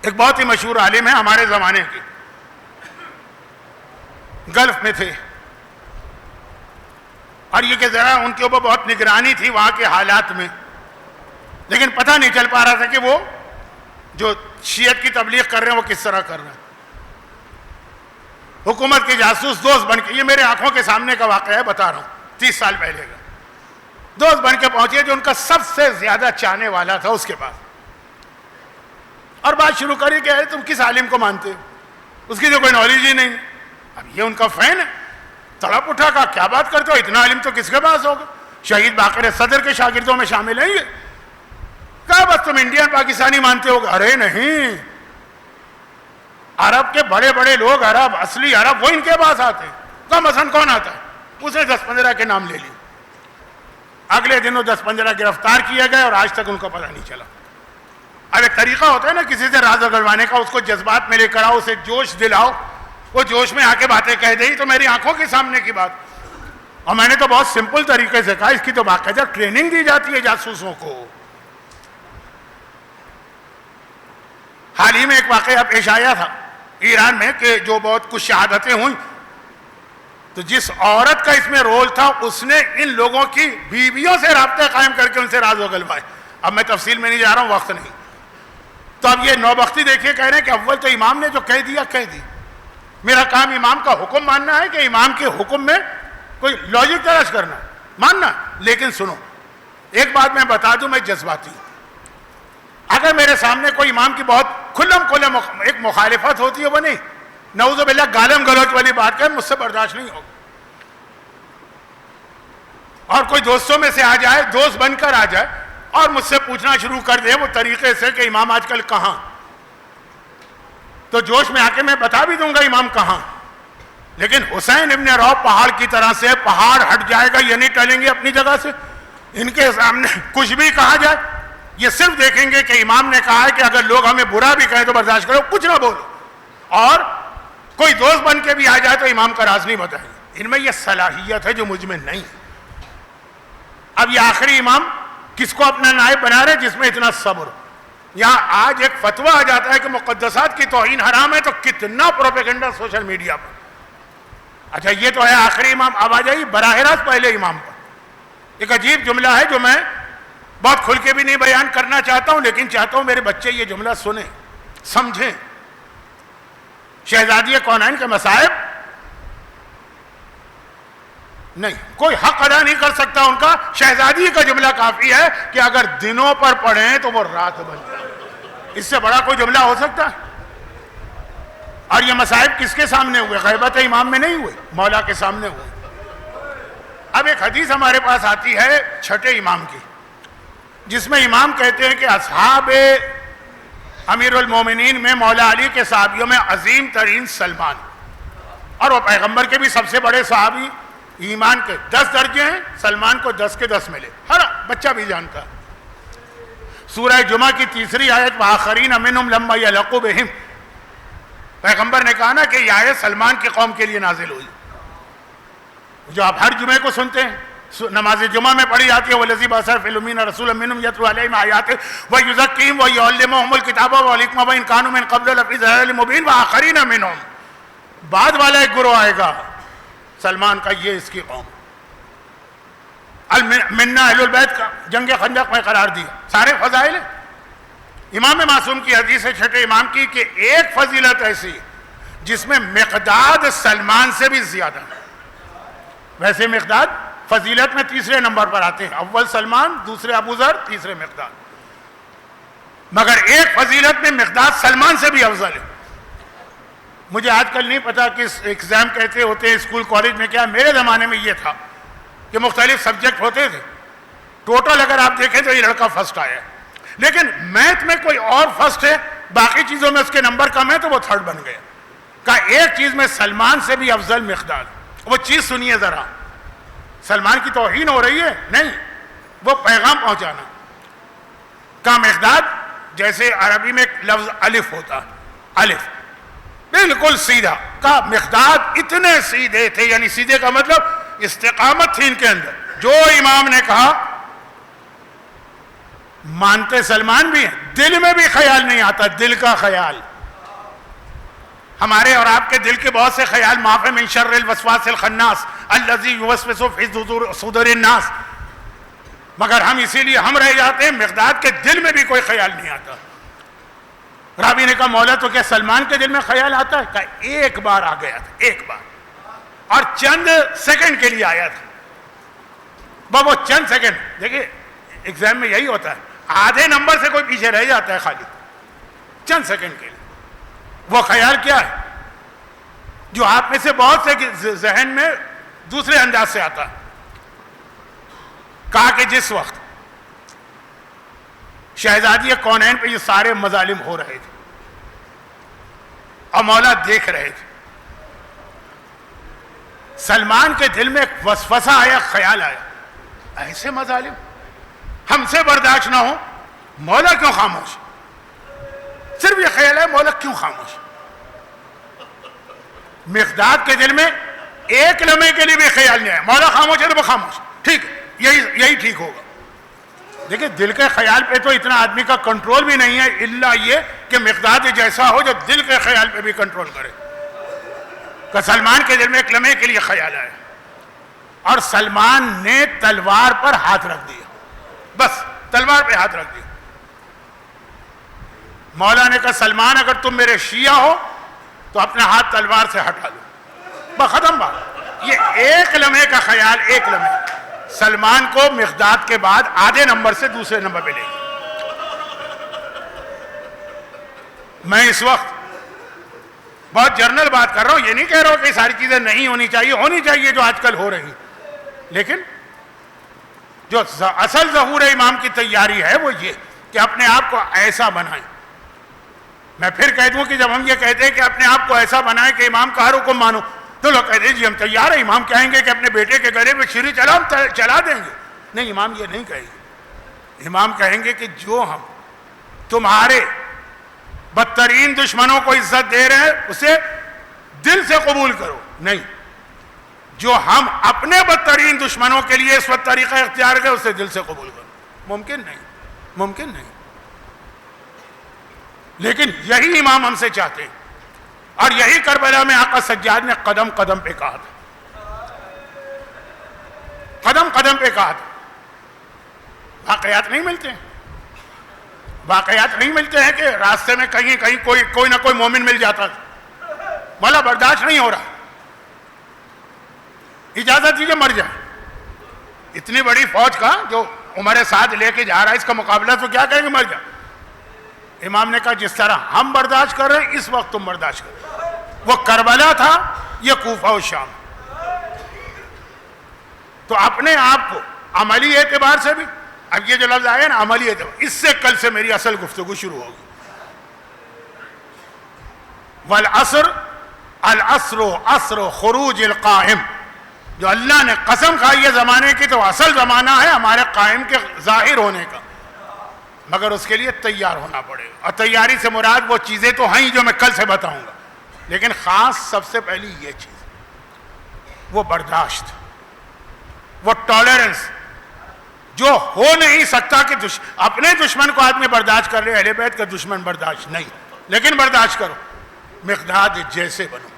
ایک بہت ہی مشہور عالم ہے ہمارے زمانے کے، گلف میں تھے، اور یہ کہ ذرا ان کے اوپر بہت نگرانی تھی وہاں کے حالات میں، لیکن پتہ نہیں چل پا رہا تھا کہ وہ جو شیعت کی تبلیغ کر رہے ہیں وہ کس طرح کر رہے ہیں۔ حکومت کے جاسوس دوست بن کے، یہ میرے آنکھوں کے سامنے کا واقعہ ہے، بتا رہا ہوں 30 سال پہلے کا، دوست بن کے پہنچے جو ان کا سب سے زیادہ چاہنے والا تھا اس کے پاس، اور بات شروع کری کہ تم کس عالم کو مانتے ہو، اس کی تو کوئی نالج ہی نہیں۔ اب یہ ان کا فین ہے، تڑپ اٹھا، کہا کیا بات کرتے ہو، اتنا علم تو کس کے پاس ہوگا، شہید باقر صدر کے شاگردوں میں شامل ہیں یہ۔ کہا بس تم انڈین پاکستانی مانتے ہو؟ ارے نہیں، عرب کے بڑے بڑے لوگ، عرب اصلی عرب، وہ ان کے پاس آتے ہیں۔ کہا مثلا کون آتا ہے؟ اس نے 10-15 کے نام لے لی۔ اگلے دن وہ 10-15 گرفتار کیے گئے اور آج تک ان کو پتہ نہیں چلا۔ اب ایک طریقہ ہوتا ہے نا کسی سے راز اگلوانے کا، اس کو جذبات میں لے کر آؤ، اسے جوش دلاؤ، وہ جوش میں آ کے باتیں کہہ دے، تو میری آنکھوں کے سامنے کی بات، اور میں نے تو بہت سمپل طریقے سے کہا، اس کی تو باقاعدہ ٹریننگ دی جاتی ہے جاسوسوں کو۔ حال ہی میں ایک واقعہ پیش آیا تھا ایران میں کہ جو بہت کچھ شہادتیں ہوئیں، تو جس عورت کا اس میں رول تھا اس نے ان لوگوں کی بیویوں سے رابطے قائم کر کے ان سے راز اگلوائے۔ اب میں تفصیل میں نہیں جا رہا ہوں، وقت نہیں۔ تو اب یہ نوبختی دیکھیے، کہہ رہے ہیں کہ اول تو امام نے جو کہہ دیا کہہ دی، میرا کام امام کا حکم ماننا ہے کہ امام کے حکم میں کوئی لاجک تلاش کرنا ماننا؟ لیکن سنو ایک بات میں بتا دوں، میں جذباتی ہوں، اگر میرے سامنے کوئی امام کی بہت کھلم کھلم ایک مخالفت ہوتی ہے، وہ نہیں نعوذ باللہ گالم گلوچ والی بات کہ مجھ سے برداشت نہیں ہوگا، اور کوئی دوستوں میں سے آ جائے، دوست بن کر آ جائے اور مجھ سے پوچھنا شروع کر دے وہ طریقے سے کہ امام آج کل کہاں، تو جوش میں آ کے میں بتا بھی دوں گا امام کہاں، لیکن حسین ابن روح پہاڑ کی طرح سے پہاڑ ہٹ جائے گا، یہ نہیں ٹلیں گے اپنی جگہ سے، ان کے سامنے کچھ بھی کہا جائے یہ صرف دیکھیں گے کہ امام نے کہا ہے کہ اگر لوگ ہمیں برا بھی کہیں تو برداشت کرو، کچھ نہ بولو، اور کوئی دوست بن کے بھی آ جائے تو امام کا راز نہیں بتائیں گے۔ ان میں یہ صلاحیت ہے جو مجھ میں نہیں۔ اب یہ آخری امام کس کو اپنا نائب بنا رہے جس میں اتنا صبر؟ یہاں آج ایک فتویٰ آ جاتا ہے کہ مقدسات کی توہین حرام ہے، تو کتنا پروپیگنڈا سوشل میڈیا پر۔ اچھا یہ تو ہے آخری امام، اب آ جائیے براہ راست پہلے امام پر۔ ایک عجیب جملہ ہے جو میں بہت کھل کے بھی نہیں بیان کرنا چاہتا ہوں، لیکن چاہتا ہوں میرے بچے یہ جملہ سنیں سمجھیں۔ شہزادی کونین کے مصائب نہیں، کوئی حق ادا نہیں کر سکتا ان کا، شہزادی کا جملہ کافی ہے کہ اگر دنوں پر پڑھیں تو وہ رات بن جائے، اس سے بڑا کوئی جملہ ہو سکتا ہے؟ اور یہ مصائب کس کے سامنے ہوئے؟ غیبت امام میں نہیں ہوئے، مولا کے سامنے ہوئے۔ اب ایک حدیث ہمارے پاس آتی ہے چھٹے امام کی، جس میں امام کہتے ہیں کہ اصحاب امیر المومنین میں مولا علی کے صحابیوں میں عظیم ترین سلمان، اور وہ پیغمبر کے بھی سب سے بڑے صحابی، ایمان کے 10 درجے ہیں، سلمان کو 10 کے 10 ملے، ہر بچہ بھی جانتا ہے۔ سورہ جمعہ کی 3 آیت وآخرین منہم لما یلحقوا بہم، پیغمبر نے کہا نا کہ یہ آیت سلمان کی قوم کے لیے نازل ہوئی، جو آپ ہر جمعے کو سنتے ہیں، نماز جمعہ میں پڑھی جاتی ہے وَالَّذِي بَعَثَ فِي الْأُمِّيِّينَ رَسُولًا مِّنْهُمْ يَتْلُو عَلَيْهِمْ آيَاتِهِ وَيُزَكِّيهِمْ وَيُعَلِّمُهُمُ الْكِتَابَ وَالْحِكْمَةَ وَإِن كَانُوا مِن قَبْلُ لَفِي ضَلَالٍ مُّبِينٍ وَآخَرِينَ مِنْهُمْ، بعد والا ایک گروہ آئے گا سلمان کا، یہ اس کی قوم۔ منا اہل البیت کا جنگ خندق میں قرار دیا، سارے فضائل ہیں۔ امام معصوم کی حدیث ہے چھٹے امام کی کہ ایک فضیلت ایسی جس میں مقداد سلمان سے بھی زیادہ ہے، ویسے مقداد فضیلت میں 3 نمبر پر آتے ہیں، اول سلمان، دوسرے ابو ذر، تیسرے مقداد، مگر ایک فضیلت میں مقداد سلمان سے بھی افضل ہے۔ مجھے آج کل نہیں پتا کہ ایگزام کہتے ہوتے ہیں اسکول کالج میں، کیا میرے زمانے میں یہ تھا کہ مختلف سبجیکٹ ہوتے تھے، ٹوٹل اگر آپ دیکھیں تو یہ لڑکا فرسٹ آیا ہے، لیکن میتھ میں کوئی اور فرسٹ ہے، باقی چیزوں میں اس کے نمبر کم ہے تو وہ 3rd بن گیا۔ کہا ایک چیز میں سلمان سے بھی افضل مقداد، وہ چیز سنیے ذرا، سلمان کی توہین ہو رہی ہے نہیں، وہ پیغام پہنچانا۔ کہا مقداد جیسے عربی میں ایک لفظ الف ہوتا، الف بالکل سیدھا، کہا مقداد اتنے سیدھے تھے، یعنی سیدھے کا مطلب استقامت تھی ان کے اندر، جو امام نے کہا مانتے سلمان بھی ہیں, دل میں بھی خیال نہیں آتا, دل کا خیال. ہمارے اور آپ کے دل کے بہت سے خیال معاف من شر الوسواس الخناس الذی یوسوس فی صدور الناس, مگر ہم اسی لیے ہم رہ جاتے ہیں, مقداد کے دل میں بھی کوئی خیال نہیں آتا. راوی نے کہا مولا تو کیا سلمان کے دل میں خیال آتا ہے؟ کہا ایک بار آ گیا تھا, ایک بار, اور چند سیکنڈ کے لیے آیا تھا. وہ چند سیکنڈ, دیکھیے ایگزام میں یہی ہوتا ہے, آدھے نمبر سے کوئی پیچھے رہ جاتا ہے خالی, چند سیکنڈ کے لیے. وہ خیال کیا ہے جو آپ میں سے بہت سے ذہن میں دوسرے انداز سے آتا ہے. کہا کہ جس وقت شہزادی کونین پہ یہ سارے مظالم ہو رہے تھے اور مولا دیکھ رہے تھے, سلمان کے دل میں ایک وسوسہ آیا, خیال آیا, ایسے مظالم ہم سے برداشت نہ ہو, مولا کیوں خاموش؟ صرف یہ خیال ہے مولا کیوں خاموش. مقداد کے دل میں ایک لمحے کے لیے بھی خیال نہیں آیا, مولا خاموش ہے تو وہ خاموش, ٹھیک یہی ٹھیک ہوگا. دیکھیں دل کے خیال پہ تو اتنا آدمی کا کنٹرول بھی نہیں ہے, الا یہ کہ مقداد جیسا ہو جو دل کے خیال پہ بھی کنٹرول کرے. کہ سلمان کے دل میں ایک لمحے کے لیے خیال آیا اور سلمان نے تلوار پر ہاتھ رکھ دیا, بس تلوار پہ ہاتھ رکھ دیا. مولا نے کہا سلمان اگر تم میرے شیعہ ہو تو اپنا ہاتھ تلوار سے ہٹا لو, بس ختم بات. یہ ایک لمحے کا خیال, ایک لمحے, سلمان کو مقداد کے بعد آدھے نمبر سے دوسرے نمبر پہ لے گئے. میں اس وقت بہت جرنل بات کر رہا ہوں, یہ نہیں کہہ رہا ہوں کہ ساری چیزیں نہیں ہونی چاہیے جو آج کل ہو رہی, لیکن جو اصل ظہور امام کی تیاری ہے وہ یہ کہ اپنے آپ کو ایسا بنائیں. میں پھر کہہ دوں کہ جب ہم یہ کہتے ہیں کہ اپنے آپ کو ایسا بنائیں کہ امام کا ہر حکم مانو, تو لوگ کہتے ہیں جی ہم تیار ہیں, امام کہیں گے کہ اپنے بیٹے کے گلے میں چھری چلاؤ, ہم چلا دیں گے. نہیں, امام یہ نہیں کہیں گے. امام کہیں گے کہ جو ہم تمہارے بدترین دشمنوں کو عزت دے رہے ہیں اسے دل سے قبول کرو, نہیں جو ہم اپنے بدترین دشمنوں کے لیے اس وقت طریقہ اختیار کریں اسے دل سے قبول کرو. ممکن نہیں, ممکن نہیں. لیکن یہی امام ہم سے چاہتے ہیں, اور یہی کربلا میں آقا سجاد نے قدم قدم پہ کہا تھا, قدم قدم پہ کہا تھا. واقعات نہیں ملتے ہیں, واقعات نہیں ملتے ہیں کہ راستے میں کہیں کہیں کوئی نہ کوئی مومن مل جاتا تھا. مولا برداشت نہیں ہو رہا, اجازت دیجیے مر جائے. اتنی بڑی فوج کا جو عمر سعد لے کے جا رہا ہے, اس کا مقابلہ تو کیا کہیں گے, مر جائے. امام نے کہا جس طرح ہم برداشت کر رہے ہیں اس وقت تم برداشت کر رہے. وہ کربلا تھا, یہ کوفہ و شام. تو اپنے آپ کو عملی اعتبار سے بھی, اب یہ جو لفظ آیا نا عملی اعتبار, اس سے کل سے میری اصل گفتگو شروع ہوگی. والعصر, العصر عصر خروج القائم, جو اللہ نے قسم کھائی ہے زمانے کی تو اصل زمانہ ہے ہمارے قائم کے ظاہر ہونے کا, مگر اس کے لیے تیار ہونا پڑے گا. اور تیاری سے مراد وہ چیزیں تو ہیں جو میں کل سے بتاؤں گا, لیکن خاص سب سے پہلی یہ چیز, وہ برداشت, وہ ٹالرنس, جو ہو نہیں سکتا کہ اپنے دشمن کو آدمی برداشت کر لے, اہل بیت کا دشمن برداشت نہیں, لیکن برداشت کرو. مقداد جیسے بنو,